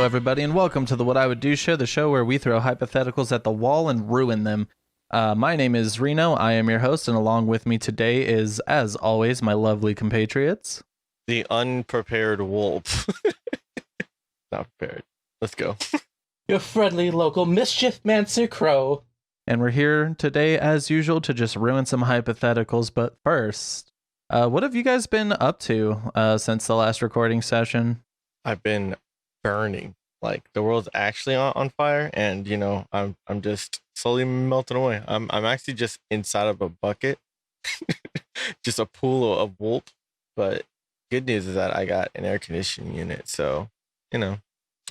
everybody, and welcome to the What I Would Do show, the show where we throw hypotheticals at the wall and ruin them. My name is Reno. I am your host, and along with me today is, as always, my lovely compatriots. The unprepared Wulpp. Not prepared. Let's go. Your friendly local mischief mancer Crow. And we're here today, as usual, to just ruin some hypotheticals. But first, what have you guys been up to since the last recording session? I've been burning. Like the world's actually on fire, and you know, I'm just slowly melting away. I'm actually just inside of a bucket, just a pool of Wulpp. But good news is that I got an air conditioning unit, so you know,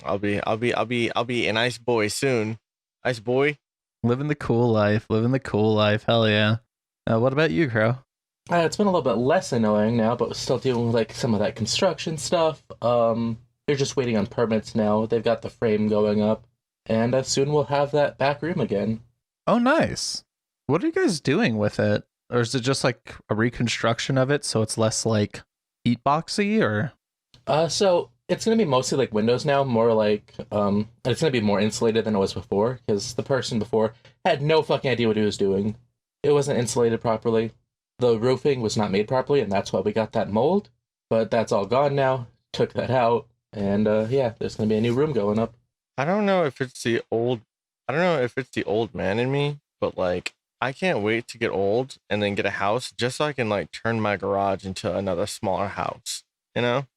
I'll be an ice boy soon. Ice boy, living the cool life. Hell yeah. What about you, Crow? It's been a little bit less annoying now, but we're still dealing with like some of that construction stuff. They're just waiting on permits now. They've got the frame going up, and soon we'll have that back room again. Oh, nice. What are you guys doing with it? Or is it just like a reconstruction of it so it's less like heat boxy, or? So it's going to be mostly like windows now, more like, it's going to be more insulated than it was before, because the person before had no fucking idea what he was doing. It wasn't insulated properly. The roofing was not made properly, and that's why we got that mold. But that's all gone now. Took that out. And yeah, there's gonna be a new room going up. I don't know if it's the old man in me, but like I can't wait to get old and then get a house just so I can like turn my garage into another smaller house, you know?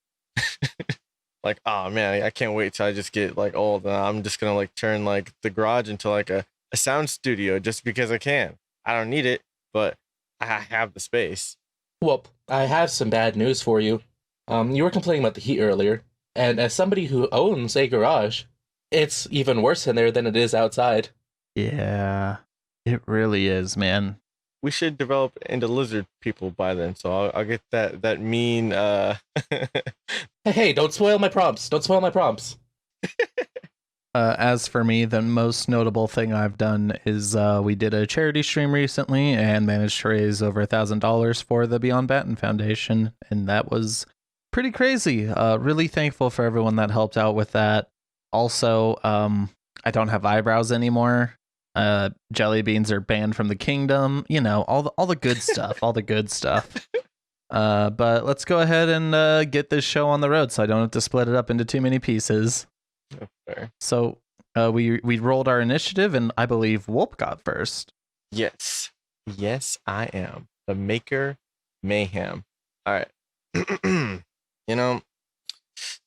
Like, oh man, I can't wait till I just get like old and I'm just gonna like turn like the garage into like a sound studio just because I can. I don't need it, but I have the space. Well, I have some bad news for you. You were complaining about the heat earlier. And as somebody who owns a garage, it's even worse in there than it is outside. Yeah, it really is, man. We should develop into lizard people by then, so I'll get that mean. Hey, don't spoil my prompts. As for me, the most notable thing I've done is we did a charity stream recently and managed to raise over $1,000 for the Beyond Batten Foundation, and that was pretty crazy. Really thankful for everyone that helped out with that. Also, I don't have eyebrows anymore. Jelly beans are banned from the kingdom. You know, all the good stuff. But let's go ahead and get this show on the road, so I don't have to split it up into too many pieces. Fair. So we rolled our initiative, and I believe Wulpp got first. Yes, I am the Maker Mayhem. All right. You know,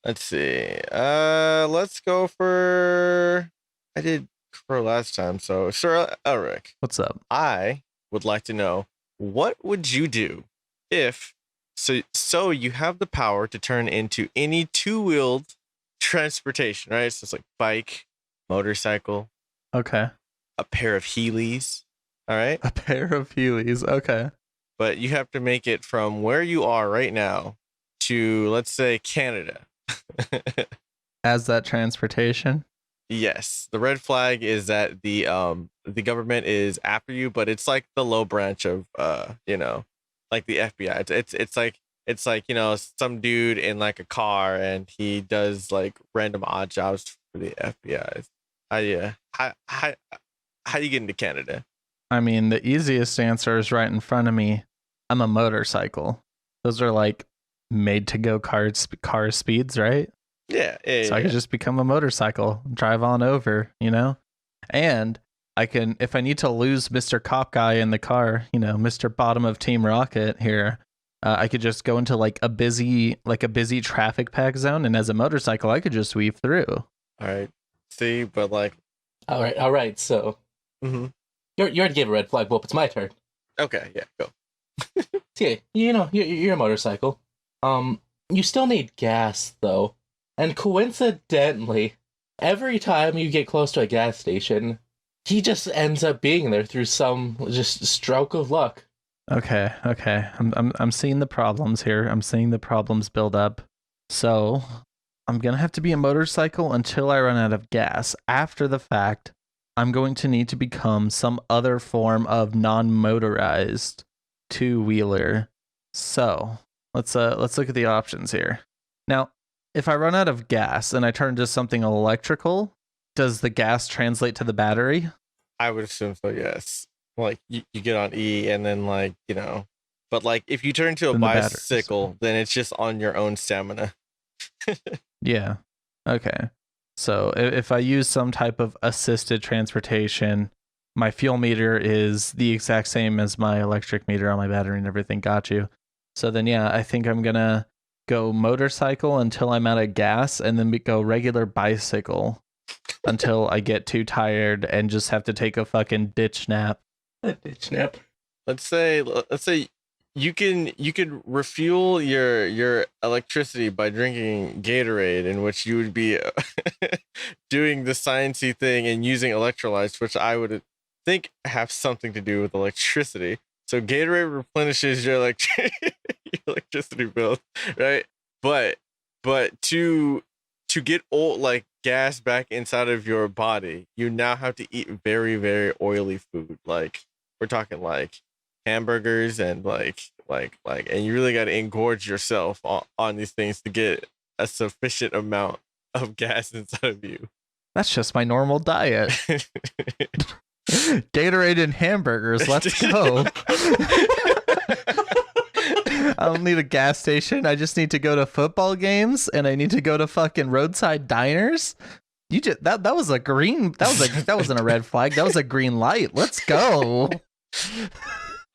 let's see. Let's go for. I did Crow last time, so Sir Elric. What's up? I would like to know, what would you do if so you have the power to turn into any two-wheeled transportation, right? So it's like bike, motorcycle. Okay. A pair of Heelys. All right. A pair of Heelys. Okay. But you have to make it from where you are right now to, let's say, Canada. As that transportation? Yes. The red flag is that the government is after you, but it's like the low branch of you know, like the FBI. It's like, you know, some dude in like a car and he does like random odd jobs for the FBI. How you get into Canada? I mean, the easiest answer is right in front of me. I'm a motorcycle. Those are like made to go car speeds, right? Yeah. So I could just become a motorcycle, drive on over, you know? And I can, if I need to lose Mr. Cop Guy in the car, you know, Mr. Bottom of Team Rocket here, I could just go into like a busy traffic pack zone, and as a motorcycle, I could just weave through. All right. See, but like. All right. So. Mm-hmm. You already gave a red flag, Wulpp. It's my turn. Okay. Yeah. Go. Yeah. You know, you're a motorcycle. You still need gas though, and coincidentally, every time you get close to a gas station, he just ends up being there through some just stroke of luck. Okay. I'm seeing the problems here. I'm seeing the problems build up. So I'm gonna have to be a motorcycle until I run out of gas. After the fact, I'm going to need to become some other form of non-motorized two-wheeler. So let's look at the options here. Now, if I run out of gas and I turn to something electrical, does the gas translate to the battery? I would assume so, yes. Like you get on E and then like, but like if you turn to a Then the batteries. bicycle, then it's just on your own stamina. Yeah. Okay. So if I use some type of assisted transportation, my fuel meter is the exact same as my electric meter on my battery and everything. Got you. So then, yeah, I think I'm going to go motorcycle until I'm out of gas and then go regular bicycle until I get too tired and just have to take a fucking ditch nap. A ditch nap. Let's say you could refuel your electricity by drinking Gatorade, in which you would be doing the sciencey thing and using electrolytes, which I would think have something to do with electricity. So Gatorade replenishes your electricity bill, right? But to get old like gas back inside of your body, you now have to eat very, very oily food. Like we're talking like hamburgers and like and you really got to engorge yourself on these things to get a sufficient amount of gas inside of you. That's just my normal diet. Gatorade and hamburgers, let's go. I don't need a gas station. I just need to go to football games and I need to go to fucking roadside diners. You just that was a green, that wasn't a red flag. That was a green light. Let's go.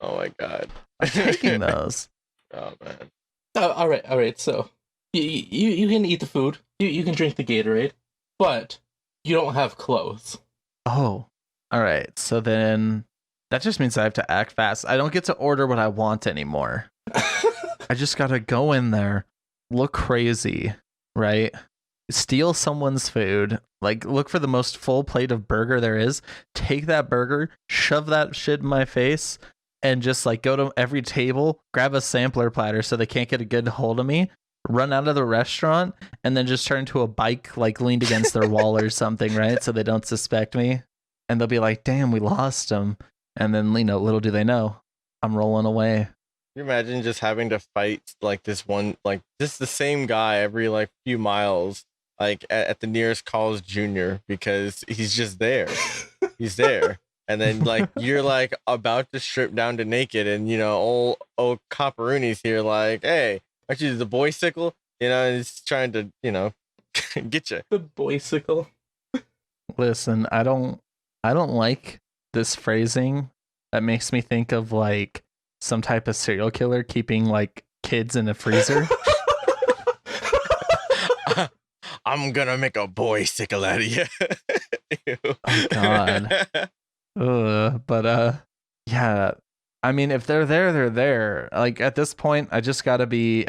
Oh my god. I'm taking those. Oh man. Oh, all right. So you can eat the food. You can drink the Gatorade, but you don't have clothes. Oh, all right. So then that just means I have to act fast. I don't get to order what I want anymore. I just gotta go in there, look crazy, right? Steal someone's food, like look for the most full plate of burger there is, take that burger, shove that shit in my face, and just like go to every table, grab a sampler platter so they can't get a good hold of me, run out of the restaurant, and then just turn to a bike like leaned against their wall or something, right? So they don't suspect me. And they'll be like, damn, we lost him. And then, little do they know, I'm rolling away. Can you imagine just having to fight like this one, like just the same guy every like few miles, like at the nearest Carl's Jr. because he's just there. He's there. And then like you're like about to strip down to naked and old Copperooni's here like, hey, aren't you the boysicle? He's trying to, get you. The boysicle. Listen, I don't like this phrasing. That makes me think of like some type of serial killer keeping like kids in a freezer. I'm gonna make a boysicle out of you. Oh god. But yeah. I mean, if they're there, they're there. Like at this point, I just gotta be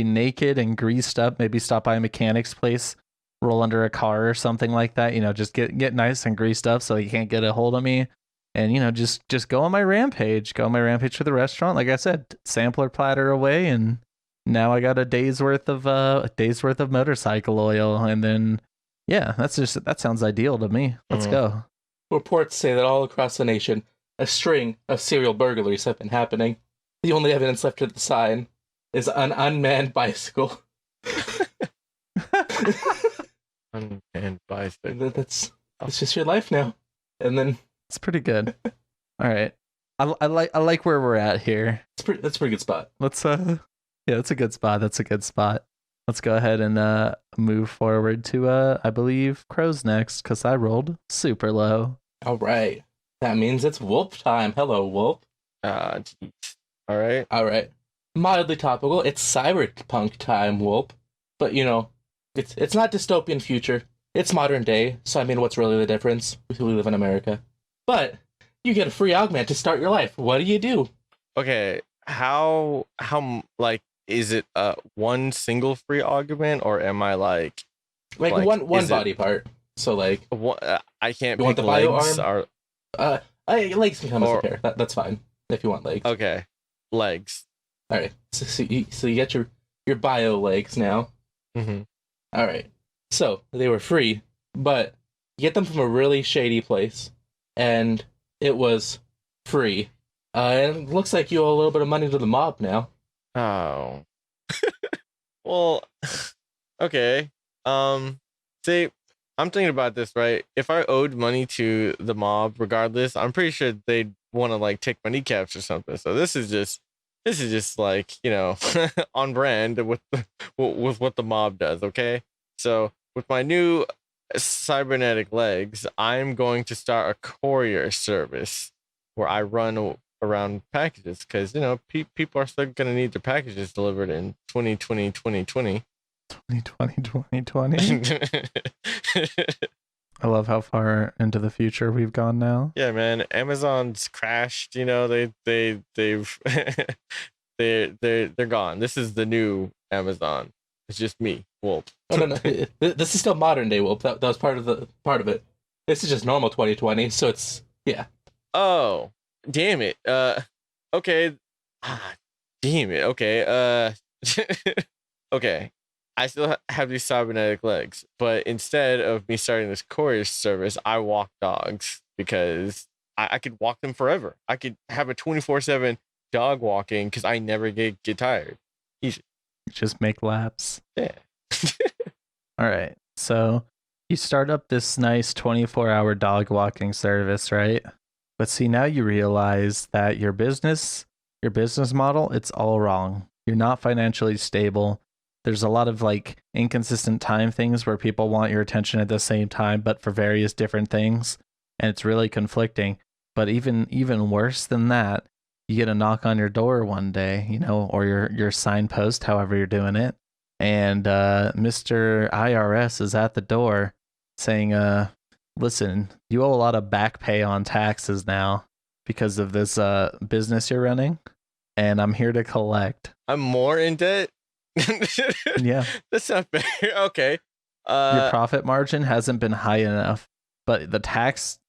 naked and greased up. Maybe stop by a mechanic's place, roll under a car or something like that. Just get nice and greased up so he can't get a hold of me. And just go on my rampage. Go on my rampage to the restaurant. Like I said, sampler platter away, and now I got a day's worth of motorcycle oil. And then yeah, that sounds ideal to me. Let's go. Reports say that all across the nation, a string of serial burglaries have been happening. The only evidence left at the sign is an unmanned bicycle. Unmanned bicycle. That's just your life now. And then it's pretty good. All right, I like where we're at here. That's a pretty good spot. Let's yeah, that's a good spot. Let's go ahead and move forward to I believe Crow's next because I rolled super low. All right. That means it's Wulpp time. Hello, Wulpp. Geez. All right. Mildly topical. It's cyberpunk time, Wulpp. But it's not dystopian future. It's modern day. So I mean, what's really the difference? We live in America. But you get a free augment to start your life. What do you do? Okay. How like is it one single free augment or am I like one body part? So like I can't you pick want the bio legs arm? Legs can come as a pair. That's fine if you want legs. Okay, legs. All right. So you get your bio legs now. Mm-hmm. All right. So they were free, but you get them from a really shady place, and it was free. And it looks like you owe a little bit of money to the mob now. Oh. Well, Okay. See, I'm thinking about this, right? If I owed money to the mob, regardless, I'm pretty sure they'd want to like take my kneecaps or something. So this is just like on brand with what the mob does. Okay, so with my new cybernetic legs, I'm going to start a courier service where I run around packages because people are still gonna need their packages delivered in 2020 2020. 2020. I love how far into the future we've gone now. Yeah, man. Amazon's crashed. They've they're gone. This is the new Amazon. It's just me, Wulpp. Oh no, no, this is still modern day Wulpp. That was part of it. This is just normal 2020, so it's yeah. Oh, damn it. Okay. Ah, damn it. Okay. Okay. I still have these cybernetic legs, but instead of me starting this courier service, I walk dogs because I could walk them forever. I could have a 24/7 dog walking because I never get tired. Easy. Just make laps. Yeah. All right. So you start up this nice 24-hour dog walking service, right? But see, now you realize that your business model, it's all wrong. You're not financially stable. There's a lot of like inconsistent time things where people want your attention at the same time, but for various different things. And it's really conflicting. But even worse than that, you get a knock on your door one day, or your signpost, however you're doing it. And Mr. IRS is at the door saying, listen, you owe a lot of back pay on taxes now because of this business you're running. And I'm here to collect. I'm more in debt. Yeah. That's not fair. Okay. Your profit margin hasn't been high enough, but the tax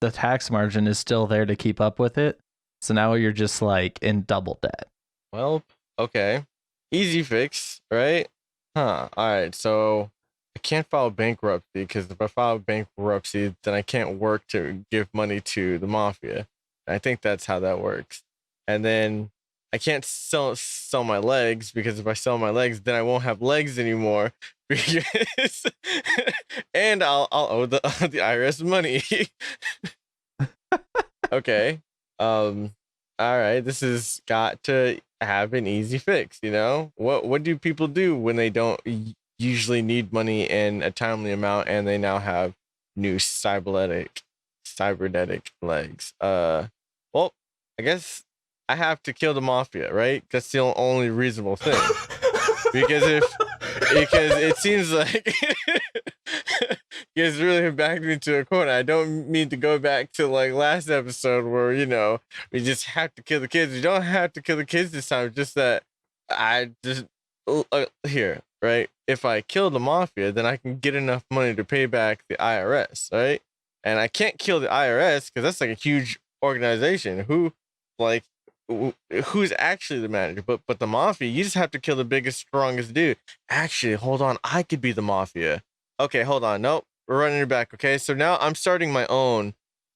margin is still there to keep up with it. So now you're just like in double debt. Well, okay. Easy fix, right? Huh. All right. So I can't file bankruptcy because if I file bankruptcy, then I can't work to give money to the mafia. I think that's how that works. And then I can't sell my legs because if I sell my legs, then I won't have legs anymore. Because and I'll owe the IRS money. Okay. All right. This has got to have an easy fix. What do people do when they don't usually need money in a timely amount and they now have new cybernetic legs? Well, I guess I have to kill the mafia, right? That's the only reasonable thing. because it seems like you guys really have backed me into a corner. I don't mean to go back to like last episode where we just have to kill the kids. We don't have to kill the kids this time. Just that I just here, right? If I kill the mafia, then I can get enough money to pay back the IRS, right? And I can't kill the IRS because that's like a huge organization. Who's actually the manager? But the mafia, you just have to kill the biggest, strongest dude. Actually, hold on, I could be the mafia. Okay, hold on. Nope, we're running it back. Okay, so now I'm starting my own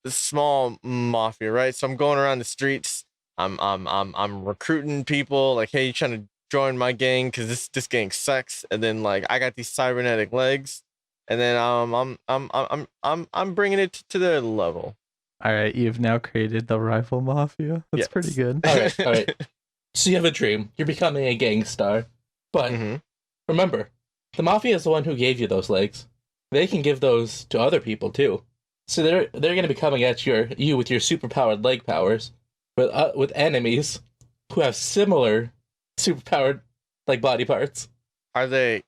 small mafia, right? So I'm going around the streets. I'm recruiting people. Like, hey, you trying to join my gang? Because this gang sucks. And then like I got these cybernetic legs, and then I'm bringing it to their level. All right, you've now created the rival mafia. That's Yes. pretty good. All right. So you have a dream. You're becoming a gang star. But remember, the mafia is the one who gave you those legs. They can give those to other people too. So they're going to be coming at you with your superpowered leg powers, with enemies who have similar superpowered like body parts. Are they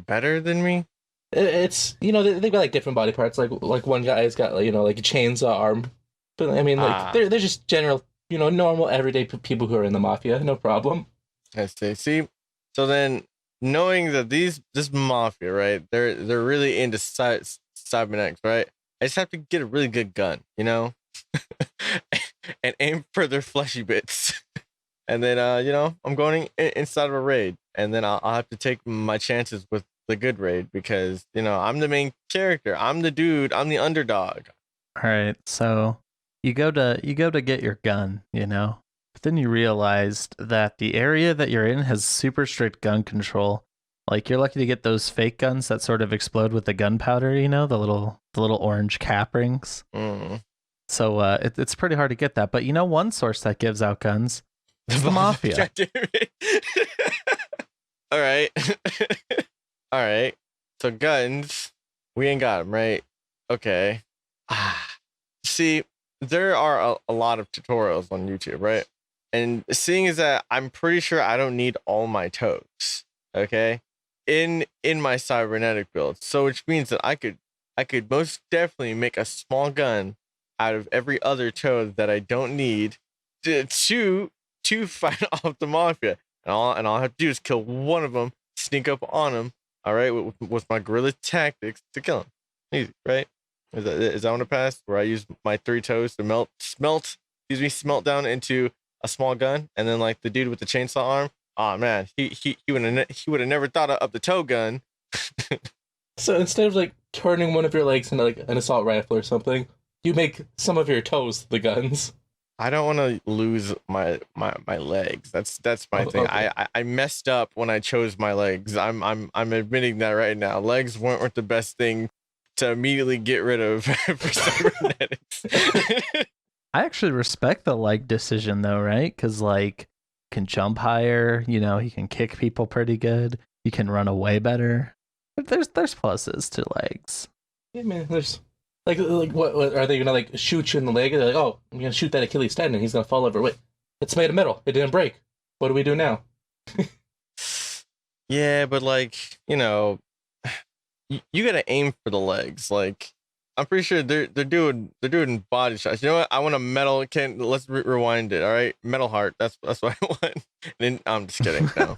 better than me? It's they've got like different body parts. Like one guy's got like a chainsaw arm, but I mean like they're just general normal everyday people who are in the mafia. No problem. I see. So then, knowing that this mafia, right? They're really into cybernetics, right? I just have to get a really good gun, and aim for their fleshy bits. And then I'm going inside of a raid, and then I'll have to take my chances with the good raid because I'm the main character. I'm the dude. I'm the underdog. All right, so you go to get your gun, but then you realized that the area that you're in has super strict gun control, Like you're lucky to get those fake guns that sort of explode with the gunpowder, the little orange cap rings. Mm. So it's pretty hard to get that. But one source that gives out guns is the mafia. God damn it. All right. All right. So guns, we ain't got them, right? Okay. See, there are a lot of tutorials on YouTube, right? And seeing as that I'm pretty sure I don't need all my toes, okay, in my cybernetic build. So which means that I could most definitely make a small gun out of every other toe that I don't need to fight off the mafia. And all I have to do is kill one of them, sneak up on them, all right, with my guerrilla tactics to kill him. Easy, right? Is that one to pass? Where I use my 3 toes to smelt down into a small gun, and then like the dude with the chainsaw arm. Oh man, he would have never thought of the toe gun. So instead of like turning one of your legs into like an assault rifle or something, you make some of your toes the guns. I don't want to lose my legs. That's my thing. Okay. I messed up when I chose my legs. I'm admitting that right now. Legs weren't the best thing to immediately get rid of for cybernetics. I actually respect the leg decision though, right? Because like can jump higher, he can kick people pretty good. You can run away better. There's pluses to legs. Yeah, man. There's like what are they gonna like shoot you in the leg? They're like, oh, I'm gonna shoot that Achilles tendon. He's gonna fall over. Wait, it's made of metal. It didn't break. What do we do now? Yeah, but like you gotta aim for the legs. Like I'm pretty sure they're doing body shots. You know what? I want a metal. Let's rewind it. All right, metal heart. That's what I want. And I'm just kidding. No.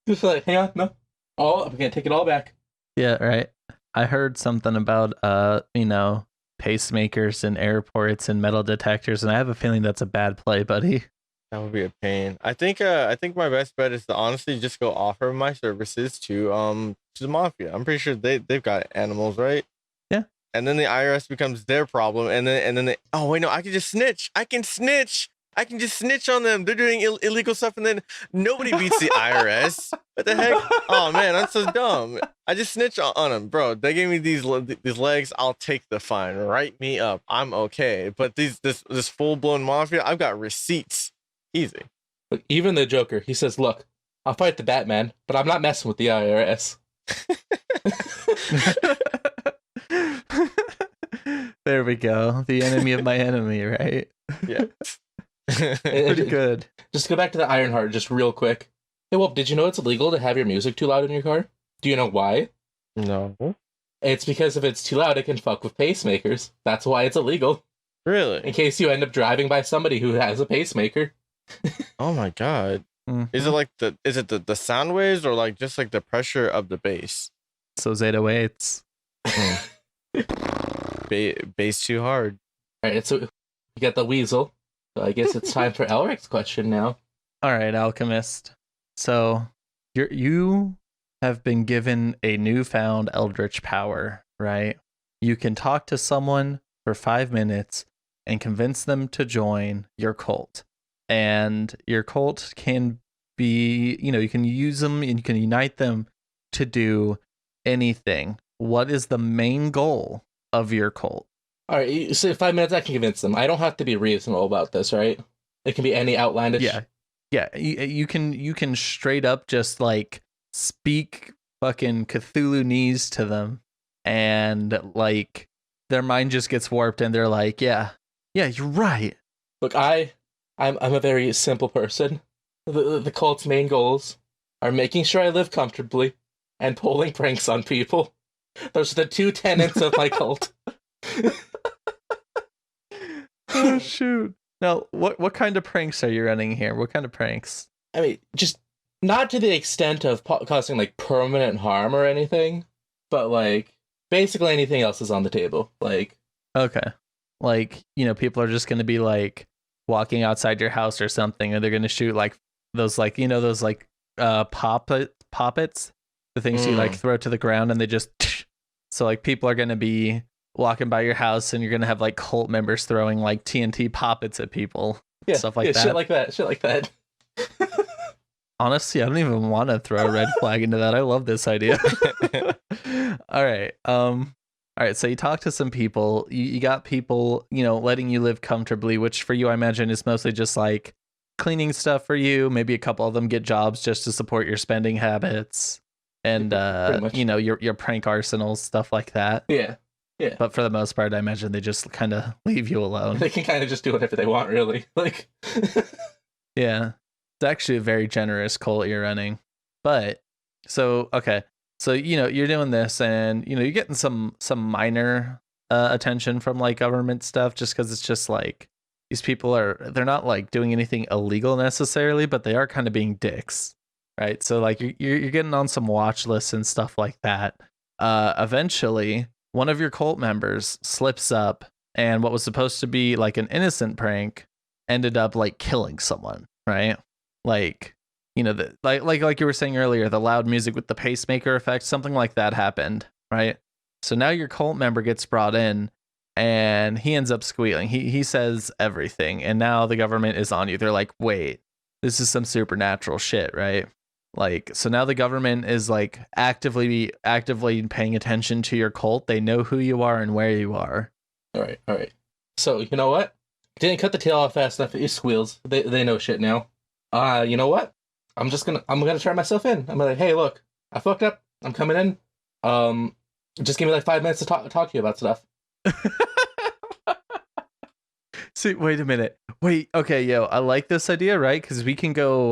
Just like, hang on, no. Oh, I'm gonna take it all back. Yeah, right. I heard something about pacemakers in airports and metal detectors, and I have a feeling that's a bad play, buddy. That would be a pain. I think my best bet is to honestly just go offer my services to the mafia. I'm pretty sure they've got animals, right? Yeah. And then the IRS becomes their problem, and then they, oh wait, no, I can just snitch. I can just snitch on them. They're doing illegal stuff, and then nobody beats the IRS. What the heck? Oh man, I'm so dumb. I just snitch on them, bro. They gave me these legs. I'll take the fine. Write me up. I'm okay. But this full blown mafia, I've got receipts. Easy. Look, even the Joker, he says, "Look, I'll fight the Batman, but I'm not messing with the IRS." There we go. The enemy of my enemy, right? Yeah. Pretty good. Just to go back to the Ironheart just real quick. Hey, Wulpp, did you know it's illegal to have your music too loud in your car? Do you know why? No. It's because if it's too loud, it can fuck with pacemakers. That's why it's illegal. Really? In case you end up driving by somebody who has a pacemaker. Oh my god. Mm-hmm. Is it like the sound waves or like just like the pressure of the bass? So 808s. Bass too hard. Alright, so we got the weasel. So I guess it's time for Elric's question now. All right, Alchemist. So you have been given a newfound eldritch power, right? You can talk to someone for 5 minutes and convince them to join your cult. And your cult can be, you can use them and you can unite them to do anything. What is the main goal of your cult? All right, so 5 minutes I can convince them. I don't have to be reasonable about this, right? It can be any outlandish. Yeah. You can straight up just like speak fucking Cthulhu-nese to them, and like their mind just gets warped, and they're like, yeah, you're right. Look, I'm a very simple person. The cult's main goals are making sure I live comfortably and pulling pranks on people. Those are the 2 tenets of my cult. Oh shoot! Now, what kind of pranks are you running here? What kind of pranks? I mean, just not to the extent of causing like permanent harm or anything, but like basically anything else is on the table. Like, okay, like people are just gonna be like walking outside your house or something, and they're gonna shoot like those like those like poppets, the things you like throw to the ground, and they just so like people are gonna be walking by your house, and you're gonna have like cult members throwing like TNT poppets at people, yeah, stuff like that. Shit like that. Honestly, I don't even want to throw a red flag into that. I love this idea. All right. All right. So you talk to some people. You got people, letting you live comfortably, which for you, I imagine, is mostly just like cleaning stuff for you. Maybe a couple of them get jobs just to support your spending habits, and Pretty much. your prank arsenals, stuff like that. Yeah. Yeah. But for the most part, I imagine they just kind of leave you alone. They can kind of just do whatever they want, really. Like, Yeah. It's actually a very generous cult you're running. But okay. So, you're doing this and, you're getting some minor attention from like government stuff just because it's just like these people they're not like doing anything illegal necessarily, but they are kind of being dicks. Right. So like you're getting on some watch lists and stuff like that. Eventually, one of your cult members slips up and what was supposed to be like an innocent prank ended up like killing someone. Right. Like, like you were saying earlier, the loud music with the pacemaker effect, something like that happened, right? So now your cult member gets brought in and he ends up squealing. He says everything, and now the government is on you. They're like, wait, this is some supernatural shit, right? Like, so now the government is like actively paying attention to your cult. They know who you are and where you are. all right. So you know what? Didn't cut the tail off fast enough. It squeals. They know shit now. You know what? I'm gonna turn myself in. I'm like, hey, look, I fucked up. I'm coming in. Just give me like 5 minutes to talk to you about stuff. See, wait a minute. Wait, okay, yo, I like this idea, right? Because we can go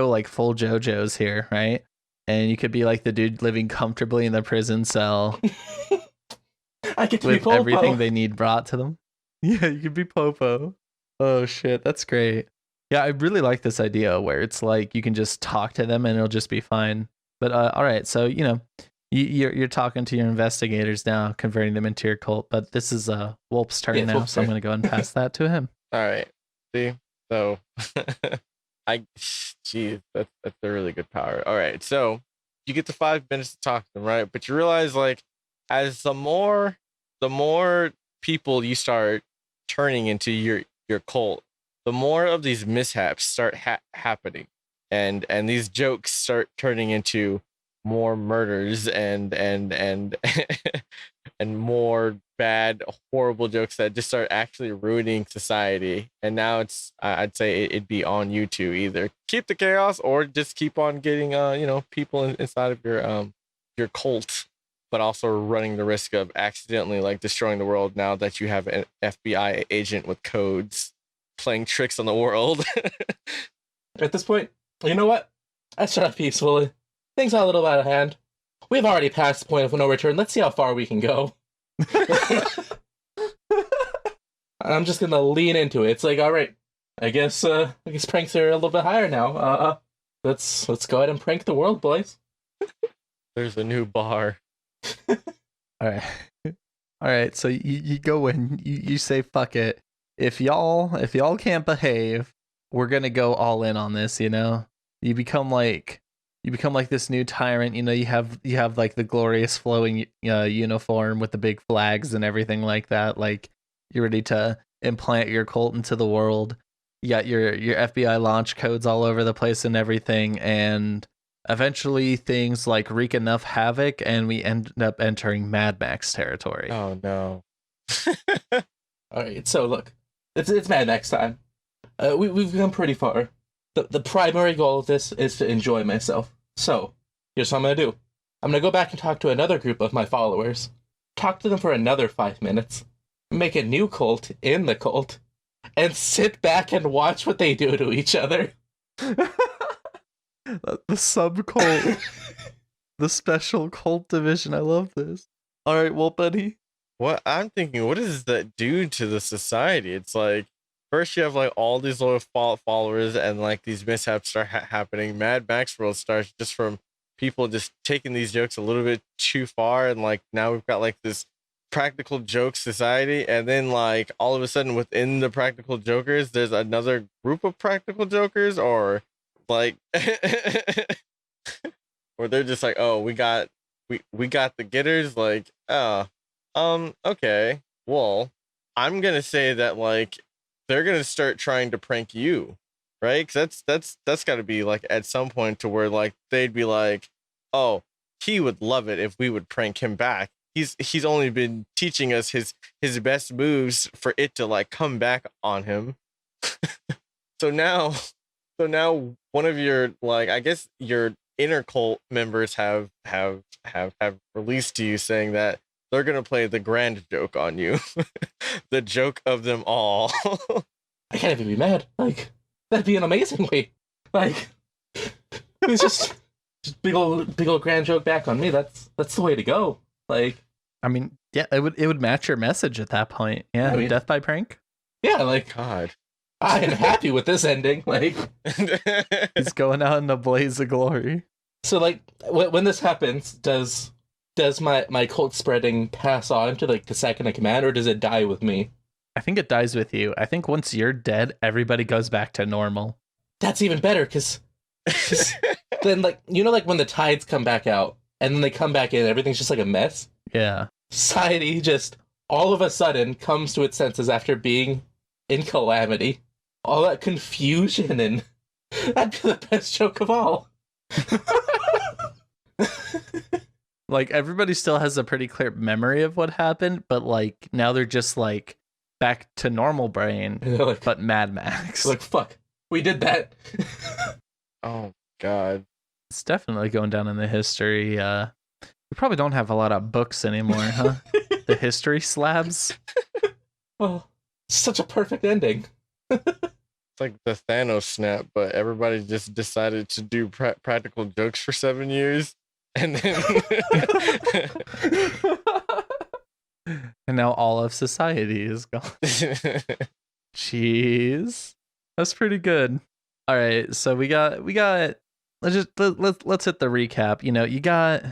like full JoJo's here, right? And you could be like the dude living comfortably in the prison cell I get to with be Popo. everything they need brought to them. Yeah, you could be Popo. Oh shit, that's great. Yeah, I really like this idea where it's like you can just talk to them and it'll just be fine. But all right, so you're talking to your investigators now, converting them into your cult. But this is Wulpp's turn now, so I'm gonna go and pass that to him. All right. See, so geez, that's a really good power. All right, so you get the 5 minutes to talk to them, right? But you realize like as the more people you start turning into your cult, the more of these mishaps start happening, and these jokes start turning into more murders and and more bad, horrible jokes that just start actually ruining society. And now I'd say it'd be on you to either keep the chaos or just keep on getting people inside of your cult, but also running the risk of accidentally like destroying the world now that you have an FBI agent with codes playing tricks on the world. At this point, you know what? I shut up peacefully. Things are a little out of hand. We've already passed the point of no return. Let's see how far we can go. I'm just gonna lean into it. It's like, all right, I guess pranks are a little bit higher now. Let's go ahead and prank the world, boys. There's a new bar. All right. All right, so you go in, you say fuck it. If y'all can't behave, we're gonna go all in on this. You become like this new tyrant. You have like the glorious flowing uniform with the big flags and everything like that. Like you're ready to implant your cult into the world. You got your FBI launch codes all over the place and everything, and eventually things like wreak enough havoc and we end up entering Mad Max territory. Oh no. All right, so look, it's Mad Max time. We've come pretty far. The primary goal of this is to enjoy myself. So, here's what I'm gonna do. I'm gonna go back and talk to another group of my followers. Talk to them for another 5 minutes. Make a new cult in the cult. And sit back and watch what they do to each other. The sub cult. The special cult division. I love this. All right, well, buddy. What I'm thinking, what does that do to the society? It's like first you have like all these loyal followers, and like these mishaps start happening. Mad Max World starts just from people just taking these jokes a little bit too far, and like now we've got like this practical joke society, and then like all of a sudden within the practical jokers, there's another group of practical jokers, or like, or they're just like, oh, we got the getters, like, oh. Okay. Well, I'm gonna say that like they're gonna start trying to prank you, right? 'Cause that's got to be like at some point to where like they'd be like, oh, he would love it if we would prank him back. He's only been teaching us his best moves for it to like come back on him. So now, so now one of your like I guess your inner cult members have released to you saying that they're gonna play the grand joke on you, the joke of them all. I can't even be mad. Like, that'd be an amazing way. Like, it's just big old grand joke back on me. That's the way to go. Like, I mean, yeah, it would match your message at that point. Yeah, I mean- death by prank. yeah, like, God. I am happy with this ending. Like, He's going out in a blaze of glory. so like, when this happens, does my cult spreading pass on to like the second in command, or does it die with me? I think it dies with you. I think once you're dead, everybody goes back to normal. That's even better, because then, like, you know, like when the tides come back out and then they come back in, everything's just like a mess. Yeah. Society just all of a sudden comes to its senses after being in calamity. All that confusion, and that'd be the best joke of all. Like, everybody still has a pretty clear memory of what happened, but like now they're just like back to normal brain, And they're like, but Mad Max. like, fuck, we did that. Oh God. It's definitely going down in the history. We probably don't have a lot of books anymore, huh? The history slabs. Oh, such a perfect ending. It's like the Thanos snap, but everybody just decided to do practical jokes for 7 years, and then And now all of society is gone. Jeez. That's pretty good. All right, so we got let's hit the recap. You know, you got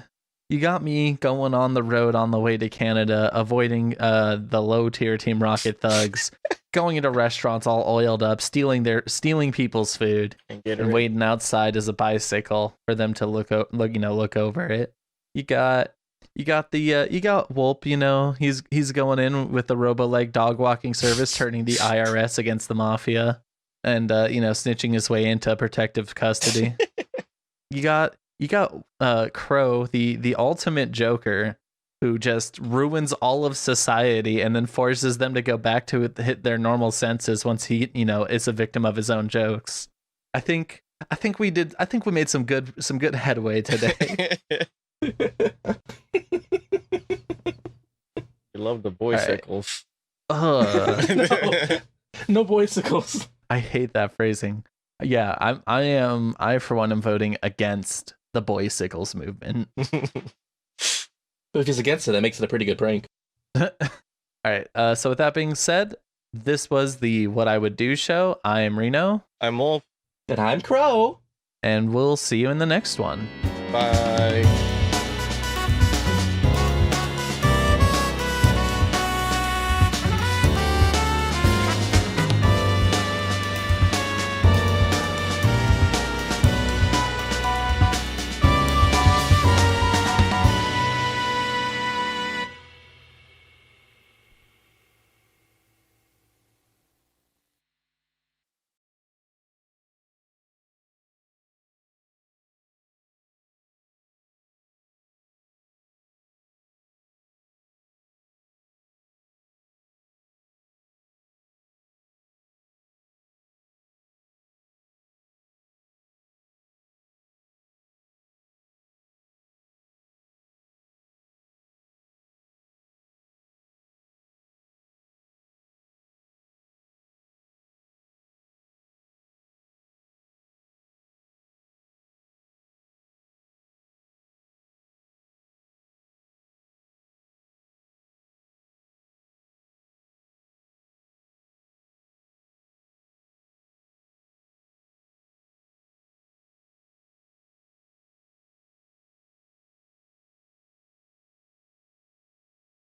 me going on the road on the way to Canada, avoiding the low tier Team Rocket thugs, going into restaurants all oiled up, stealing people's food, and waiting outside as a bicycle for them to look over it. You got Wulpp, you know, he's going in with the robo-leg dog walking service, turning the IRS against the mafia, and snitching his way into protective custody. You got Crow, the ultimate Joker, who just ruins all of society and then forces them to go back to hit their normal senses once he, is a victim of his own jokes. I think we made some good headway today. You love the boycicles. No boycicles. I hate that phrasing. Yeah, I for one am voting against the boycicles movement. But if he's against it, that makes it a pretty good prank. All right. So with that being said, this was the What I Would Do show. I am Reno. I'm Wulpp. And I'm Crow. And we'll see you in the next one. Bye.